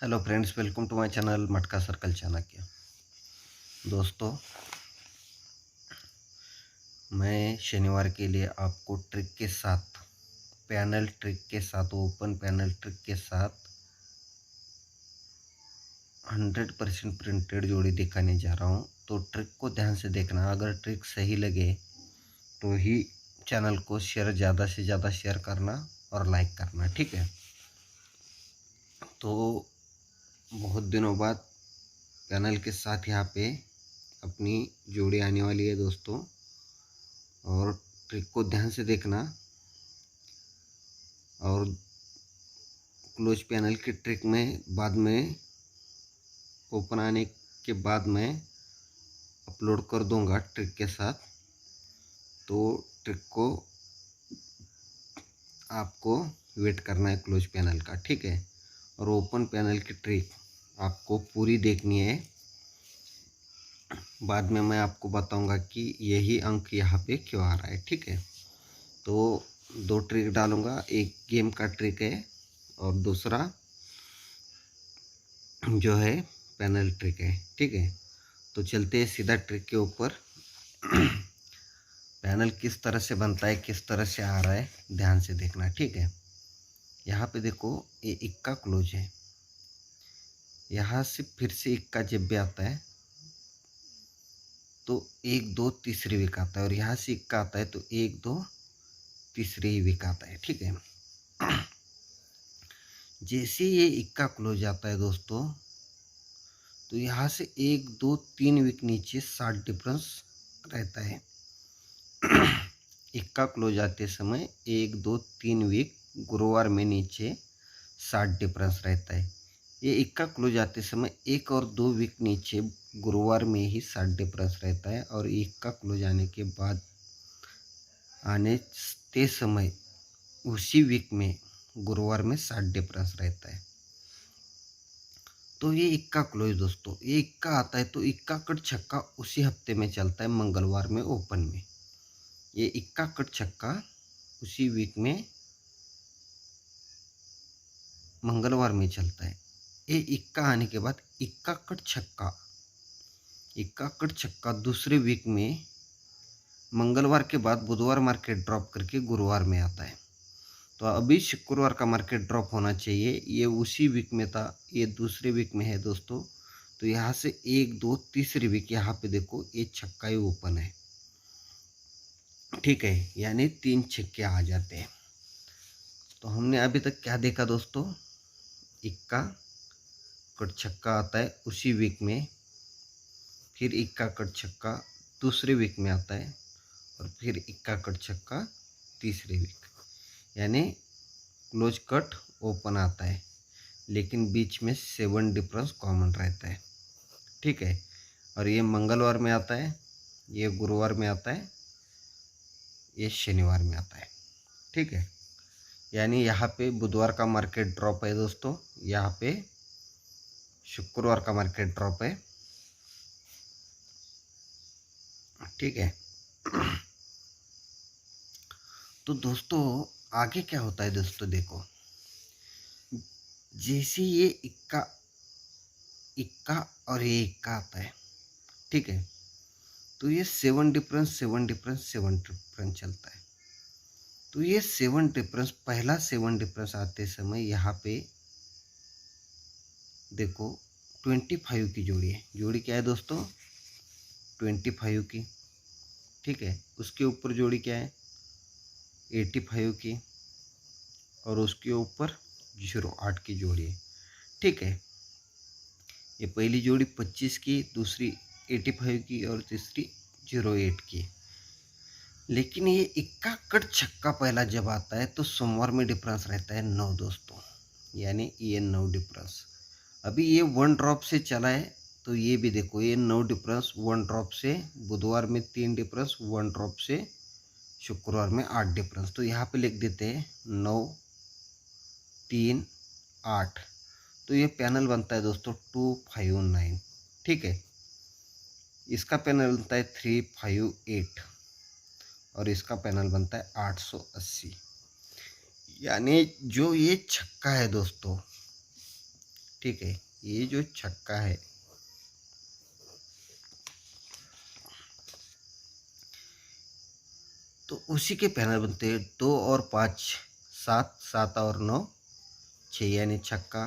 Hello friends, welcome to my channel Matka circle Chanakya. दोस्तों, मैं शनिवार के लिए आपको ट्रिक के साथ, पैनल ट्रिक के साथ, ओपन पैनल ट्रिक के साथ 100% प्रिंटेड जोड़ी दिखाने जा रहा हूं। तो ट्रिक को ध्यान से देखना। अगर ट्रिक सही लगे तो ही चैनल को ज़्यादा से ज़्यादा शेयर करना और लाइक करना, ठीक है। तो बहुत दिनों बाद पैनल के साथ यहाँ पे अपनी जोड़ी आने वाली है दोस्तों, और ट्रिक को ध्यान से देखना। और क्लोज पैनल की ट्रिक में बाद में ओपन आने के बाद मैं अपलोड कर दूंगा ट्रिक के साथ। तो ट्रिक को आपको वेट करना है क्लोज पैनल का, ठीक है। और ओपन पैनल की ट्रिक आपको पूरी देखनी है। बाद में मैं आपको बताऊंगा कि यही अंक यहाँ पे क्यों आ रहा है, ठीक है। तो दो ट्रिक डालूंगा, एक गेम का ट्रिक है और दूसरा जो है पैनल ट्रिक है, ठीक है। तो चलते हैं सीधा ट्रिक के ऊपर। पैनल किस तरह से बनता है, किस तरह से आ रहा है, ध्यान से देखना, ठीक है। यहाँ पे देखो, ये इक्का क्लोज है। यहाँ से फिर से इक्का जब भी आता है तो 1 2 तीसरी विक आता है, और यहाँ से इक्का आता है तो 1 2 तीसरी ही विक आता है, ठीक है। जैसे ये इक्का क्लोज आता है दोस्तों, तो यहाँ से 1 2 3 विक नीचे 60 डिफरेंस रहता है। इक्का क्लोज आते समय 1 2 3 विक गुरुवार में नीचे 60 डिफरेंस रहता है। ये इक्का क्लोज आते समय 1 और 2 विक नीचे गुरुवार में ही 60 डिफरेंस रहता है, और इक्का क्लोज आने के बाद आने ते समय उसी वीक में गुरुवार में 60 डिफरेंस रहता है। तो ये इक्का क्लोज दोस्तों, ये इक्का आता है तो इक्का कट छक्का उसी हफ्ते में चलता है, मंगलवार में ओपन में। ये इक्का कट छक्का उसी वीक में मंगलवार में चलता है। ये इक्का आने के बाद इक्का कट छक्का दूसरे वीक में मंगलवार के बाद बुधवार मार्केट ड्रॉप करके गुरुवार में आता है। तो अभी शुक्रवार का मार्केट ड्रॉप होना चाहिए, ये उसी वीक में था, ये दूसरे वीक में है दोस्तों। तो यहाँ से 1 2 तीसरी वीक यहाँ पे देखो, ये छक्का ही ओपन है, ठीक है। यानी 3 छक्के आ जाते हैं। तो हमने अभी तक क्या देखा दोस्तों, इक्का कट छक्का आता है उसी वीक में, फिर इक्का कट छक्का दूसरे वीक में आता है, और फिर इक्का कट छक्का तीसरे वीक, यानी क्लोज कट ओपन आता है, लेकिन बीच में 7 डिफरेंस कॉमन रहता है, ठीक है। और ये मंगलवार में आता है, ये गुरुवार में आता है, ये शनिवार में आता है, ठीक है। यानी यहाँ पे बुधवार का मार्केट ड्रॉप है दोस्तों, यहाँ पे शुक्रवार का मार्केट ड्रॉप है, ठीक है। तो दोस्तों आगे क्या होता है दोस्तों, देखो, जैसे ये इक्का इक्का और ये इक्का आता है, ठीक है, तो ये 7 डिफरेंस 7 डिफरेंस 7 डिफरेंस चलता है। तो ये 7 डिफरेंस, पहला 7 डिफरेंस आते समय यहाँ पे देखो 25 की जोड़ी है। जोड़ी क्या है दोस्तों, 25 की, ठीक है। उसके ऊपर जोड़ी क्या है, 85 की, और उसके ऊपर 08 की जोड़ी है, ठीक है। ये पहली जोड़ी 25 की, दूसरी 85 की, और तीसरी 08 की। लेकिन ये इक्का कट छक्का पहला जब आता है तो सोमवार में डिफरेंस रहता है 9 दोस्तों, यानी ये 9 डिफरेंस। अभी ये 1 ड्रॉप से चला है, तो ये भी देखो, ये 9 डिफरेंस 1 ड्रॉप से, बुधवार में 3 डिफरेंस 1 ड्रॉप से, शुक्रवार में 8 डिफरेंस। तो यहाँ पे लिख देते हैं 9 3 8। तो ये पैनल बनता है दोस्तों 259, ठीक है। इसका पैनल बनता है 358, और इसका पैनल बनता है 880। यानी जो ये छक्का है दोस्तों, ठीक है, ये जो छक्का है तो उसी के पैनल बनते हैं 2 और 5 7, 7 और 9 6 यानी छक्का,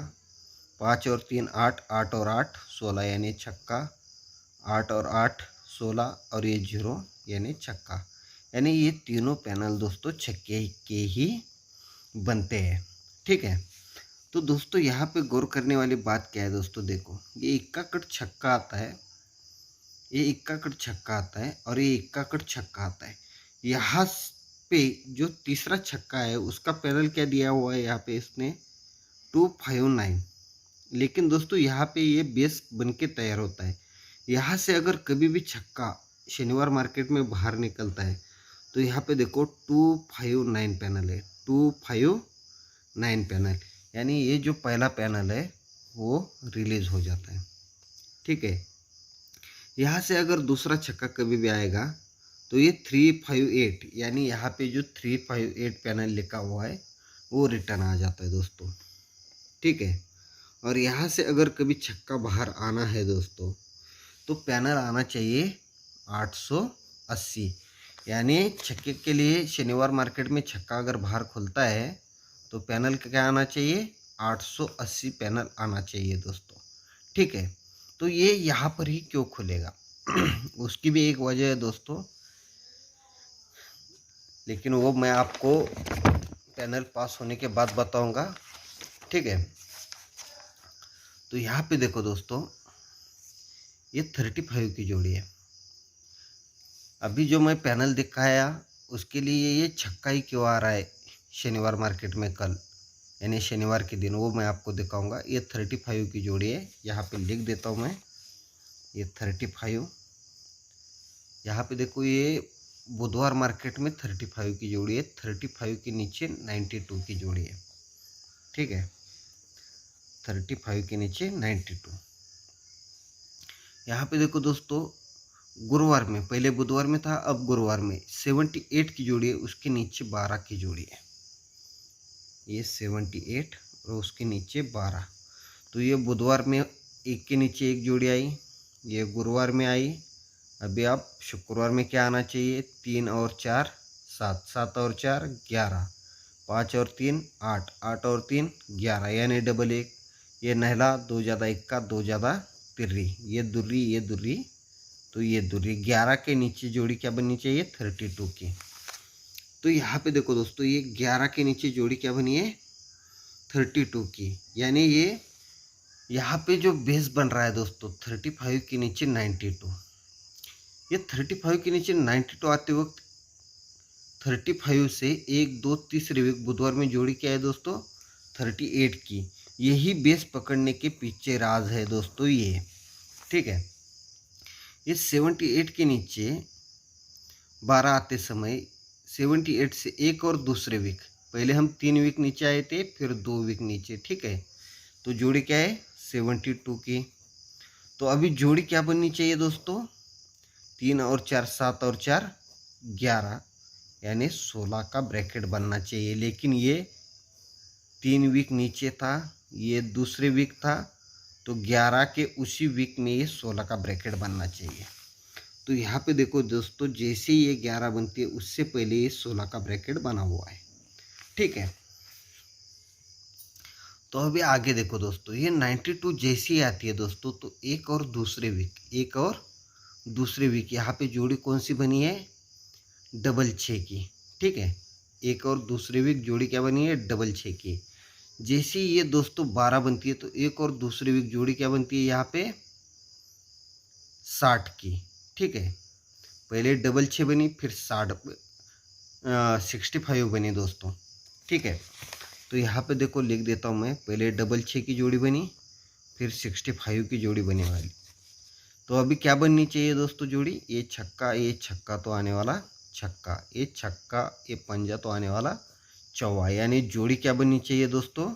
5 और 3 8, 8 और 8 16 यानी छक्का, 8 और 8 16 और ये 0 यानी छक्का। यानी ये तीनों पैनल दोस्तों छक्के के ही बनते हैं। ठीक है, तो दोस्तों यहाँ पे गौर करने वाली बात क्या है दोस्तों, देखो ये इक्का कट छक्का आता है, ये इक्का कट छक्का आता है और ये इक्का कट छक्का आता है। यहाँ पे जो तीसरा छक्का है उसका पैनल क्या दिया हुआ है, यहाँ पे इसने 259, लेकिन दोस्तों यहाँ पे ये बेस बन के तैयार होता है। यहाँ से अगर कभी भी छक्का शनिवार मार्केट में बाहर निकलता है तो यहाँ पे देखो 259 पैनल है, 259 पैनल, यानी ये जो पहला पैनल है वो रिलीज हो जाता है। ठीक है, यहाँ से अगर दूसरा छक्का कभी भी आएगा तो ये 358, यानी यहाँ पे जो 358 पैनल लिखा हुआ है वो रिटर्न आ जाता है दोस्तों। ठीक है, और यहाँ से अगर कभी छक्का बाहर आना है दोस्तों तो पैनल आना चाहिए 880, यानी छक्के के लिए शनिवार मार्केट में छक्का अगर बाहर खुलता है तो पैनल क्या आना चाहिए, 880 पैनल आना चाहिए दोस्तों। ठीक है, तो ये यहाँ पर ही क्यों खुलेगा उसकी भी एक वजह है दोस्तों, लेकिन वो मैं आपको पैनल पास होने के बाद बताऊंगा। ठीक है, तो यहाँ पे देखो दोस्तों ये 35 की जोड़ी है। अभी जो मैं पैनल दिखाया उसके लिए ये छक्का ही क्यों आ रहा है शनिवार मार्केट में कल, यानी शनिवार के दिन, वो मैं आपको दिखाऊंगा। ये 35 की जोड़ी है, यहाँ पे लिख देता हूँ मैं, ये 35। यहाँ पे देखो ये बुधवार मार्केट में 35 की जोड़ी है, 35 के नीचे 92 की जोड़ी है। ठीक है, 35 के नीचे 92। यहाँ पे देखो दोस्तों गुरुवार में, पहले बुधवार में था, अब गुरुवार में 78 की जोड़ी है, उसके नीचे 12 की जोड़ी है। ये 78 और उसके नीचे 12, तो ये बुधवार में एक के नीचे एक जोड़ी आई, ये गुरुवार में आई। अभी आप शुक्रवार में क्या आना चाहिए, 3 और 4 7, 7 और 4 11, 5 और 3 8, 8 और 3 11, यानी डबल 1, ये नहला 2 ज़्यादा इक्का 2 ज़्यादा तिर्री, ये दुर्री ये दुर्री, तो ये दुर्री 11 के नीचे जोड़ी क्या बननी चाहिए, 32 की। तो यहाँ पे देखो दोस्तों ये 11 के नीचे जोड़ी क्या बनी है, 32 की, यानी ये यहाँ पे जो बेस बन रहा है दोस्तों 35 के नीचे 92, ये 35 के नीचे 92 आते वक्त 35 से 1 2 तीसरे वीक बुधवार में जोड़ी क्या है दोस्तों, 38 की। यही बेस पकड़ने के पीछे राज है दोस्तों ये। ठीक है, ये 78 के नीचे 12 आते समय 78 से एक और दूसरे वीक, पहले हम 3 वीक नीचे आए थे, फिर 2 वीक नीचे। ठीक है, तो जोड़ी क्या है 72 की। तो अभी जोड़ी क्या बननी चाहिए दोस्तों, 3 और 4 7 और 4 11, यानी 16 का ब्रैकेट बनना चाहिए। लेकिन ये 3 वीक नीचे था, ये दूसरे वीक था, तो 11 के उसी वीक में ये 16 का ब्रैकेट बनना चाहिए। तो यहाँ पे देखो दोस्तों जैसे ये 11 बनती है उससे पहले ये 16 का ब्रैकेट बना हुआ है। ठीक है, तो अभी आगे देखो दोस्तों ये 92 जैसी आती है दोस्तों, तो एक और दूसरे वीक यहाँ पे जोड़ी कौन सी बनी है, डबल 6 की। ठीक है, एक और दूसरे वीक जोड़ी क्या बनी है, डबल 6 की। जैसे ये दोस्तों 12 बनती है तो एक और दूसरे वीक जोड़ी क्या बनती है यहाँ पे 60 की। ठीक है, पहले डबल 6 बनी, फिर 65 बनी दोस्तों। ठीक है, तो यहाँ पे देखो लिख देता हूँ मैं, पहले डबल 6 की जोड़ी बनी, फिर 65 की जोड़ी बने वाली। तो अभी क्या बननी चाहिए दोस्तों जोड़ी, ये छक्का तो आने वाला छक्का, ये छक्का ये पंजा तो आने वाला चौवा, यानी जोड़ी क्या बननी चाहिए दोस्तों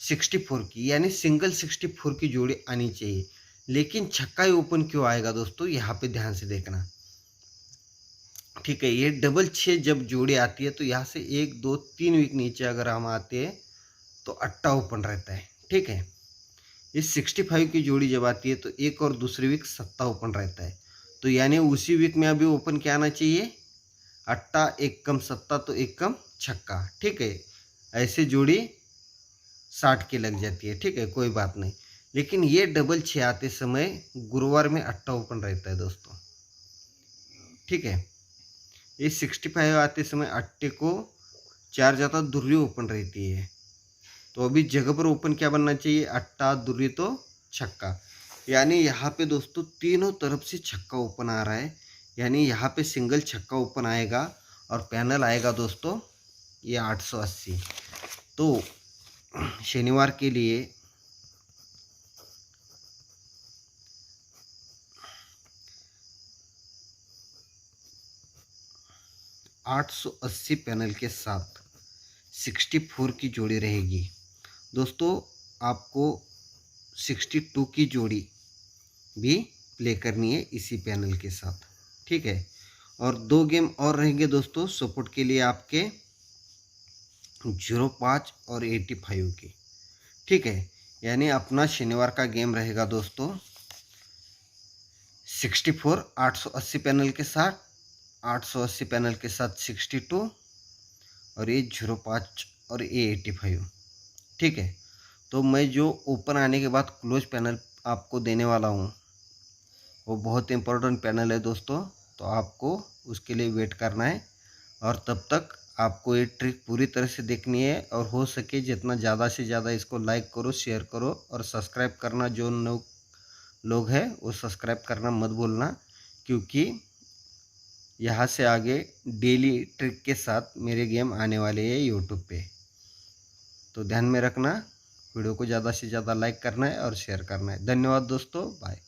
64 की, यानी सिंगल 64 की जोड़ी आनी चाहिए। लेकिन छक्का ही ओपन क्यों आएगा दोस्तों, यहाँ पे ध्यान से देखना। ठीक है, ये डबल 6 जब जोड़ी आती है तो यहाँ से 1 2 3 वीक नीचे अगर हम आते हैं तो अट्टा ओपन रहता है। ठीक है, ये 65 की जोड़ी जब आती है तो एक और दूसरी वीक सत्ता ओपन रहता है। तो यानी उसी वीक में अभी ओपन क्या आना चाहिए, अट्टा एक कम सत्ता तो एक कम छक्का, ठीक है। ऐसे जोड़ी 60 की लग जाती है, ठीक है, कोई बात नहीं। लेकिन ये डबल 6 आते समय गुरुवार में अट्टा ओपन रहता है दोस्तों, ठीक है। ये 65 आते समय अट्टे को 4 जाता, दुर्री ओपन रहती है। तो अभी जगह पर ओपन क्या बनना चाहिए, अट्टा दुर्री तो छक्का। यानी यहाँ पे दोस्तों तीनों तरफ से छक्का ओपन आ रहा है। यानी यहाँ पे सिंगल छक्का ओपन आएगा और पैनल आएगा दोस्तों ये 880। तो शनिवार के लिए $880 पैनल के साथ 64 की जोड़ी रहेगी दोस्तों। आपको 62 की जोड़ी भी प्ले करनी है इसी पैनल के साथ, ठीक है। और 2 गेम और रहेंगे दोस्तों सपोर्ट के लिए आपके 05 और 85 के, ठीक है। यानी अपना शनिवार का गेम रहेगा दोस्तों 64 880 पैनल के साथ, 880 पैनल के साथ 62 और ये 05 और ये 85, ठीक है। तो मैं जो ओपन आने के बाद क्लोज पैनल आपको देने वाला हूँ वो बहुत इंपॉर्टेंट पैनल है दोस्तों। तो आपको उसके लिए वेट करना है और तब तक आपको ये ट्रिक पूरी तरह से देखनी है। और हो सके जितना ज़्यादा से ज़्यादा इसको लाइक करो, शेयर करो और सब्सक्राइब करना, जो लोग हैं वो सब्सक्राइब करना मत भूलना, क्योंकि यहाँ से आगे डेली ट्रिक के साथ मेरे गेम आने वाले हैं यूट्यूब पे। तो ध्यान में रखना, वीडियो को ज़्यादा से ज़्यादा लाइक करना है और शेयर करना है। धन्यवाद दोस्तों, बाय।